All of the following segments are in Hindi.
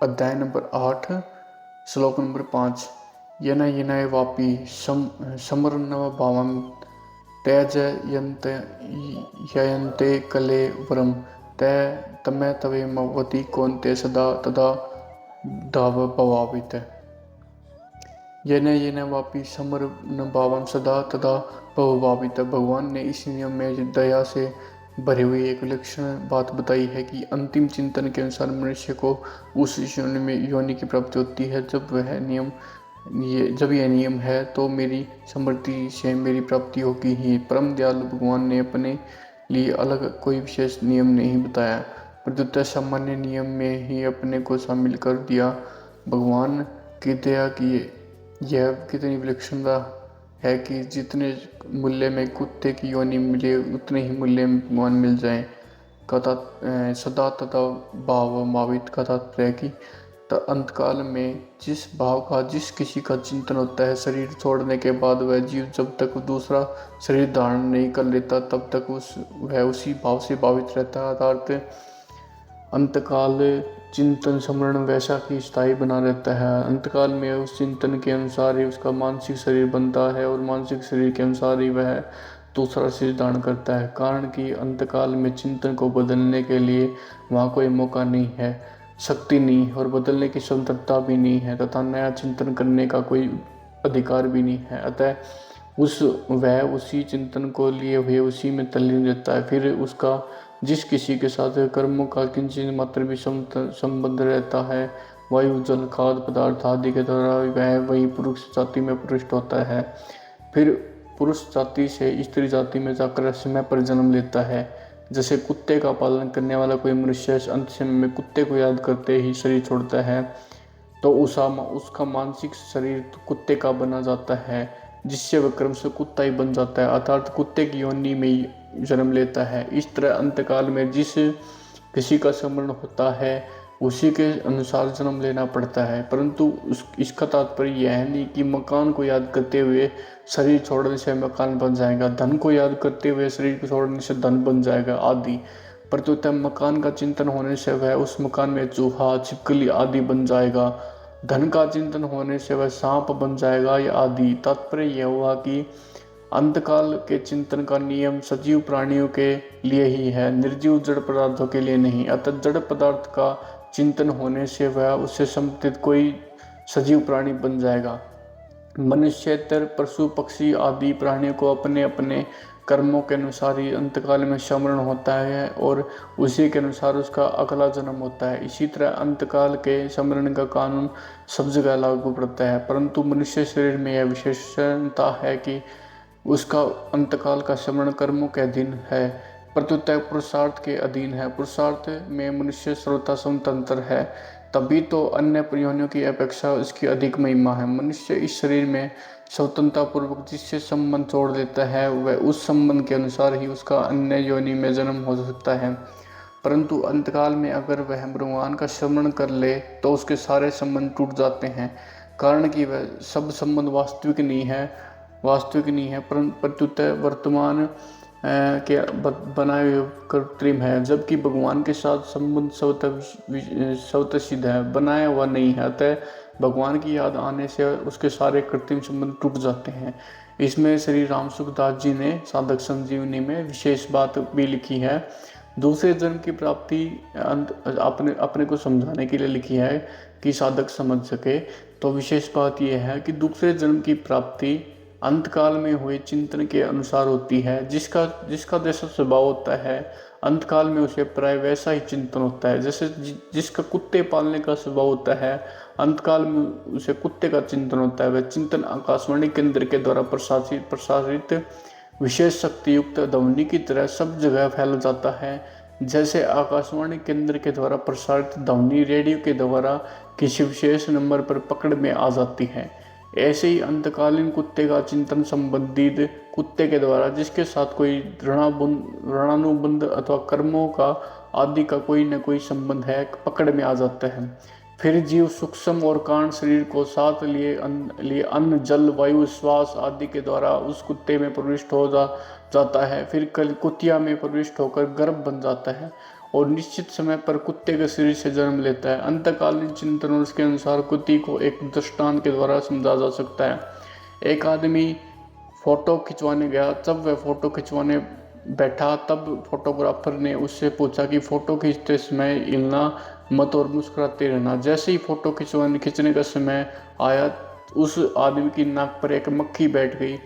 अध्याय नंबर 8 श्लोक नंबर 5। येन येनय वापि समरन्नव भावं त्यजयन्ते ययन्ते कलेवरं तमे तवेमवति कौन्तेय सदा तदा धावभावित। येन येन वापि समरन भावं सदा तदा भवभावित। भगवान ने इस नियम में दया से भरी हुई एक विलक्षण बात बताई है कि अंतिम चिंतन के अनुसार मनुष्य को उस योनि की प्राप्ति होती है। जब यह नियम है तो मेरी समृद्धि से मेरी प्राप्ति होगी ही। परम दयालु भगवान ने अपने लिए अलग कोई विशेष नियम नहीं बताया, प्रत्युत सामान्य नियम में ही अपने को शामिल कर दिया। भगवान की दया की यह कितनी विलक्षणता है कि जितने मूल्य में कुत्ते की योनि मिले उतने ही मूल्य में भगवान मिल जाए। सदा तथा भाव भावित का तात्पर्य कि अंतकाल में जिस भाव का जिस किसी का चिंतन होता है, शरीर छोड़ने के बाद वह जीव जब तक दूसरा शरीर धारण नहीं कर लेता तब तक वह उसी भाव से भावित रहता है। अर्थात अंतकाल चिंतन स्मरण वैसा कि स्थायी बना रहता है। अंतकाल में उस चिंतन के अनुसार ही उसका मानसिक शरीर बनता है और मानसिक शरीर के अनुसार ही वह दूसरा शरीर धारण करता है। कारण कि अंतकाल में चिंतन को बदलने के लिए वहाँ कोई मौका नहीं है, शक्ति नहीं और बदलने की स्वतंत्रता भी नहीं है तथा नया चिंतन करने का कोई अधिकार भी नहीं है। अतः वह उसी चिंतन को लिए हुए उसी में तल्लीन रहता है। फिर उसका जिस किसी के साथ कर्मों का किंचित मात्र भी संबंध रहता है, वायु जल खाद्य पदार्थ आदि के द्वारा वह वही पुरुष जाति में प्रविष्ट होता है। फिर पुरुष जाति से स्त्री जाति में जाकर समय पर जन्म लेता है। जैसे कुत्ते का पालन करने वाला कोई मनुष्य अंत समय में कुत्ते को याद करते ही शरीर छोड़ता है तो उसका मानसिक शरीर कुत्ते का बना जाता है, जिससे वह क्रम से कुत्ता ही बन जाता है, अर्थात कुत्ते की योनि में ही जन्म लेता है। इस तरह अंतकाल में जिस किसी का स्मरण होता है उसी के अनुसार जन्म लेना पड़ता है। परंतु इसका तात्पर्य यह है नहीं कि मकान को याद करते हुए शरीर छोड़ने से मकान बन जाएगा, धन को याद करते हुए शरीर को छोड़ने से धन बन जाएगा आदि। परंतु मकान का चिंतन होने से वह उस मकान में चूहा छिपकली आदि बन जाएगा, धन का चिंतन होने से वह सांप बन जाएगा या आदि। तात्पर्य यह हुआ कि अंतकाल के चिंतन का नियम सजीव प्राणियों के लिए ही है, निर्जीव जड़ पदार्थों के लिए नहीं। अतः जड़ पदार्थ का चिंतन होने से वह उससे संबंधित कोई सजीव प्राणी बन जाएगा। मनुष्येतर पशु पक्षी आदि प्राणियों को अपने अपने कर्मों के अनुसार ही अंतकाल में स्मरण होता है और उसी के अनुसार उसका अगला जन्म होता है। इसी तरह अंतकाल के स्मरण का कानून सब जगह लागू पड़ता है, परंतु मनुष्य शरीर में यह विशेषता है कि उसका अंतकाल का स्मरण कर्मों के अधीन है, प्रत्युत पुरुषार्थ के अधीन है। पुरुषार्थ में मनुष्य सर्वथा स्वतंत्र है, तभी तो अन्य योनियों की अपेक्षा इसकी अधिक महिमा है। मनुष्य इस शरीर में स्वतंत्रता पूर्वक जिससे संबंध छोड़ देता है वह उस संबंध के अनुसार ही उसका अन्य योनि में जन्म हो सकता है। परंतु अंतकाल में अगर वह भगवान का स्मरण कर ले तो उसके सारे संबंध टूट जाते हैं, कारण कि वह सब संबंध वास्तविक नहीं है प्रत्युत वर्तमान के बनाए हुए कृत्रिम है, जबकि भगवान के साथ संबंध स्वतः सिद्ध है, बनाया हुआ नहीं है। अतः भगवान की याद आने से उसके सारे कृत्रिम संबंध टूट जाते हैं। इसमें श्री राम सुखदास जी ने साधक संजीवनी में विशेष बात भी लिखी है। दूसरे जन्म की प्राप्ति अपने को समझाने के लिए लिखी है कि साधक समझ सके। तो विशेष बात यह है कि दूसरे जन्म की प्राप्ति अंतकाल में हुए चिंतन के अनुसार होती है। जिसका जैसा स्वभाव होता है अंतकाल में उसे प्राय वैसा ही चिंतन होता है। जैसे जिसका कुत्ते पालने का स्वभाव होता है अंतकाल में उसे कुत्ते का चिंतन होता है। वह चिंतन आकाशवाणी केंद्र के द्वारा प्रसारित विशेष शक्ति युक्त ध्वनि की तरह सब जगह फैल जाता है। जैसे आकाशवाणी केंद्र के द्वारा प्रसारित ध्वनि रेडियो के द्वारा किसी विशेष नंबर पर पकड़ में आ जाती है, ऐसे ही अंतकालीन कुत्ते का चिंतन संबंधित कुत्ते के द्वारा जिसके साथ कोई ऋणानुबंध अथवा कर्मों का आदि का कोई न कोई संबंध है पकड़ में आ जाता है। फिर जीव सूक्ष्म और कारण शरीर को साथ लिए अन्न जल वायु श्वास आदि के द्वारा उस कुत्ते में प्रविष्ट हो जाता है। फिर कुतिया में प्रविष्ट होकर गर्भ बन जाता है और निश्चित समय पर कुत्ते के शरीर से जन्म लेता है। अंतकालीन चिंतन और उसके अनुसार कुत्ती को एक दृष्टांत के द्वारा समझा जा सकता है। एक आदमी फोटो खिंचवाने गया, जब वह फोटो खिंचवाने बैठा तब फोटोग्राफर ने उससे पूछा कि फोटो खींचते समय हिलना मत और मुस्कुराते रहना। जैसे ही फोटो खींचने का समय आया, उस आदमी की नाक पर एक मक्खी बैठ गई।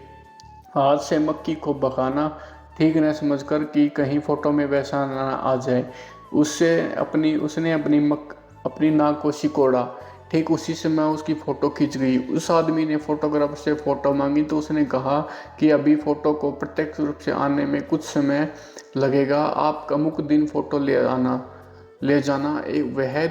हाथ से मक्खी को भगाना ठीक न समझकर कि कहीं फोटो में वैसा ना आ जाए, उसने अपनी नाक को सिकोड़ा। ठीक उसी समय उसकी फ़ोटो खींच गई। उस आदमी ने फोटोग्राफर से फ़ोटो मांगी तो उसने कहा कि अभी फ़ोटो को प्रत्यक्ष रूप से आने में कुछ समय लगेगा, आप अमुक दिन फ़ोटो ले जाना। वह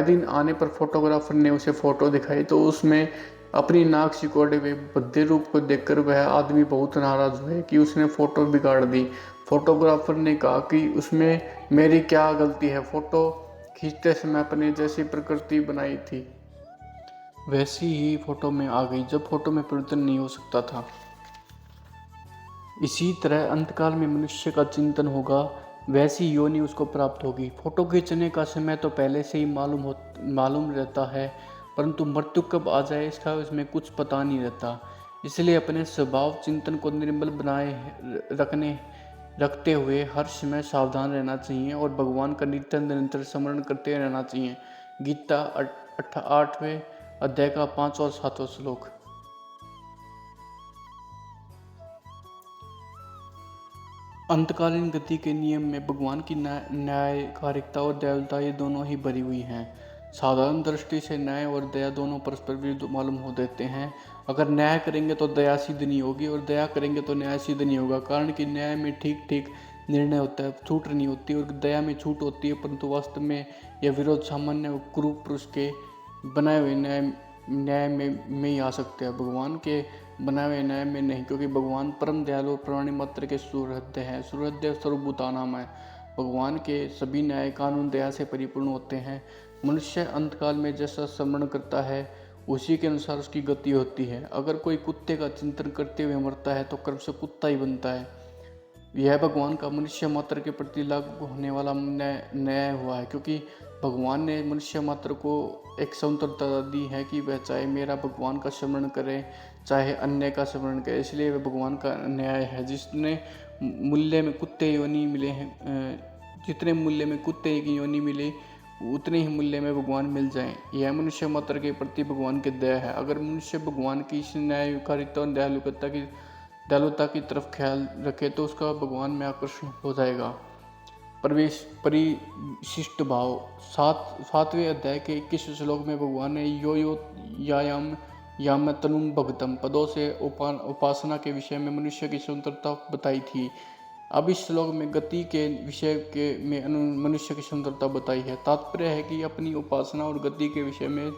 दिन आने पर फोटोग्राफर ने उसे फ़ोटो दिखाई तो उसमें अपनी नाक सिकोड़े हुए भद्दे रूप को देखकर वह आदमी बहुत नाराज़ हुए कि उसने फ़ोटो बिगाड़ दी। फोटोग्राफर ने कहा कि उसमें मेरी क्या गलती है, फ़ोटो खींचते समय अपने जैसी प्रकृति बनाई थी वैसी ही फ़ोटो में आ गई, जब फ़ोटो में परिवर्तन नहीं हो सकता था। इसी तरह अंतकाल में मनुष्य का चिंतन होगा, वैसी योनि उसको प्राप्त होगी। फोटो खींचने का समय तो पहले से ही मालूम रहता है, परंतु मृत्यु कब आ जाए इसका उसमें कुछ पता नहीं रहता। इसलिए अपने स्वभाव चिंतन को निर्मल बनाए रखते हुए हर समय सावधान रहना चाहिए और भगवान का निरंतर स्मरण करते रहना चाहिए। गीता 8वें अध्याय का 5 और 7वां श्लोक। अंतकालीन गति के नियम में भगवान की न्यायकारिकता और दयालुता ये दोनों ही भरी हुई हैं। साधारण दृष्टि से न्याय और दया दोनों परस्पर विरुद्ध मालूम हो देते हैं। अगर न्याय करेंगे तो दया सिद्ध नहीं होगी और दया करेंगे तो न्याय सिद्ध नहीं होगा, कारण कि न्याय में ठीक ठीक निर्णय होता है, छूट नहीं होती, और दया में छूट होती है, परंतु वास्तव में यह विरोध सामान्य कुरूप पुरुष के बनाए हुए न्याय में ही आ सकते हैं, भगवान के बनाए हुए न्याय में नहीं, क्योंकि भगवान परम दयालु और प्राणी मात्र के सुहृदय हैं। सुहृदय सर्वभूतानाम है। भगवान के सभी न्याय कानून दया से परिपूर्ण होते हैं। मनुष्य अंतकाल में जैसा स्मरण करता है उसी के अनुसार उसकी गति होती है। अगर कोई कुत्ते का चिंतन करते हुए मरता है तो क्रम से कुत्ता ही बनता है। यह भगवान का मनुष्य मात्र के प्रति लागू होने वाला न्याय हुआ है, क्योंकि भगवान ने मनुष्य मात्र को एक स्वतंत्रता दी है कि वह चाहे मेरा भगवान का स्मरण करे चाहे अन्य का स्मरण करे। इसलिए वह भगवान का न्याय है। जितने मूल्य में कुत्ते की योनि मिले उतने ही मूल्य में भगवान मिल जाएं। यह मनुष्य मात्र के प्रति भगवान की दया है। अगर मनुष्य भगवान की इस न्यायकारिता और दयालुता की तरफ ख्याल रखे तो उसका भगवान में आकर्षण हो जाएगा। परिशिष्ट भाव 7वें अध्याय के 21वें श्लोक में भगवान ने यो याम तनुम भगतम पदों से उपासना के विषय में मनुष्य की स्वतंत्रता बताई थी। अब इस श्लोक में गति के विषय में मनुष्य की स्वतंत्रता बताई है। तात्पर्य है कि अपनी उपासना और गति के विषय में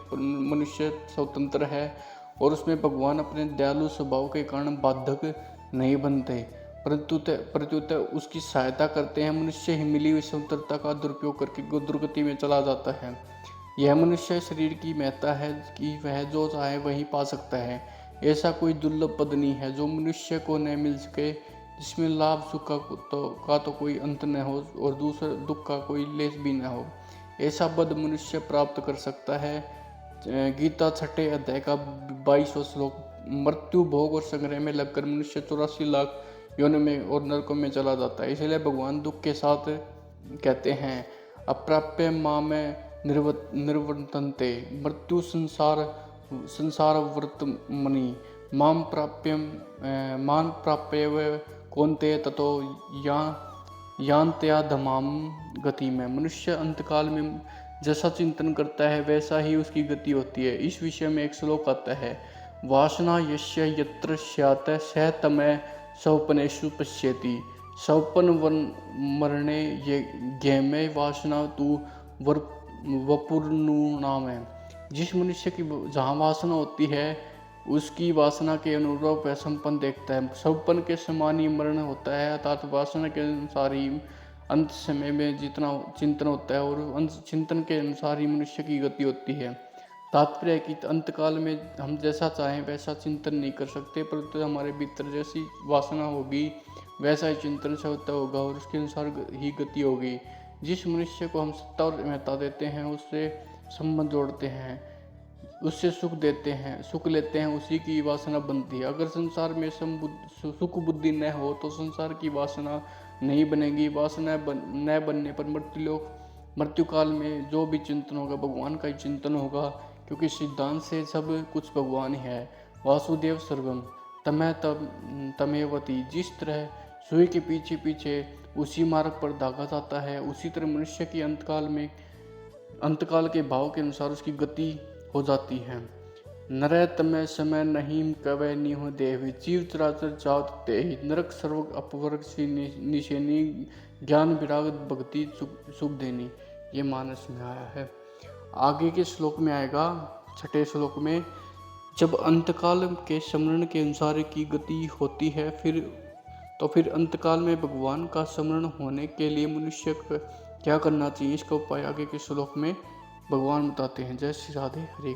मनुष्य स्वतंत्र है और उसमें भगवान अपने दयालु स्वभाव के कारण बाधक नहीं बनते, प्रत्युत उसकी सहायता करते हैं। मनुष्य ही मिली हुई स्वतंत्रता का दुरुपयोग करके दुर्गति में चला जाता है। यह मनुष्य शरीर की महत्ता है कि वह जो चाहे वही पा सकता है। ऐसा कोई दुर्लभ पद नहीं है जो मनुष्य को न मिल सके, जिसमें लाभ सुख का तो कोई अंत न हो और दूसरे दुख का कोई लेस भी न हो। ऐसा पद मनुष्य प्राप्त कर सकता है। गीता 6 अध्याय का 22वां श्लोक। मृत्यु भोग और संग्रह में लगकर मनुष्य 84 लाख योनि में और नरकों में चला जाता है। इसलिए भगवान दुख के साथ कहते हैं, अप्राप्य मां में निर्वर्तन्ते मृत्यु संसार वर्तमनि मां प्राप्य कौन्तेय ततो यान्त्या धमाम गति में। मनुष्य अंतकाल में जैसा चिंतन करता है वैसा ही उसकी गति होती है। इस विषय में एक श्लोक आता है, वासना यस्य यत्र स्यात् स तमः स्वप्नेषु पश्यति स्वप्न मरणे ज्ञेमे वासना तु वपुर्नृणाम। जिस मनुष्य की जहाँ वासना होती है उसकी वासना के अनुरूप वह संपन्न देखता है। स्वप्न के समान ही मरण होता है, अर्थात वासना के अनुसार ही अंत समय में जितना चिंतन होता है और अंत चिंतन के अनुसार ही मनुष्य की गति होती है। तात्पर्य है कि अंतकाल में हम जैसा चाहें वैसा चिंतन नहीं कर सकते, परंतु हमारे भीतर जैसी वासना होगी वैसा ही चिंतन शक्ति होगा और उसके अनुसार ही गति होगी। जिस मनुष्य को हम सत्ता और महत्ता देते हैं, उससे संबंध जोड़ते हैं, उससे सुख देते हैं, सुख लेते हैं, उसी की वासना बनती है। अगर संसार में सुख बुद्धि न हो तो संसार की वासना नहीं बनेगी। वासना न बनने पर मृत्यु काल में जो भी चिंतन होगा भगवान का ही चिंतन होगा, क्योंकि सिद्धांत से सब कुछ भगवान ही है। वासुदेव सर्वम तमेवती। जिस तरह सुई के पीछे पीछे उसी मार्ग पर दागा जाता है, उसी तरह मनुष्य की अंतकाल के भाव के अनुसार उसकी गति हो जाती है। नरय तमय समय नहीं कवय निहो देव, जीव चराचर जात तेहि, नरक सर्व अपवर्ग सी निशेनी, ज्ञान विराग भक्ति सुख देनी। ये मानस में आया है। आगे के श्लोक में आएगा, छठे श्लोक में, जब अंतकाल के स्मरण के अनुसार की गति होती है फिर अंतकाल में भगवान का स्मरण होने के लिए मनुष्य को क्या करना चाहिए, इसका उपाय आगे के श्लोक में भगवान बताते हैं। जय श्री राधे हरे।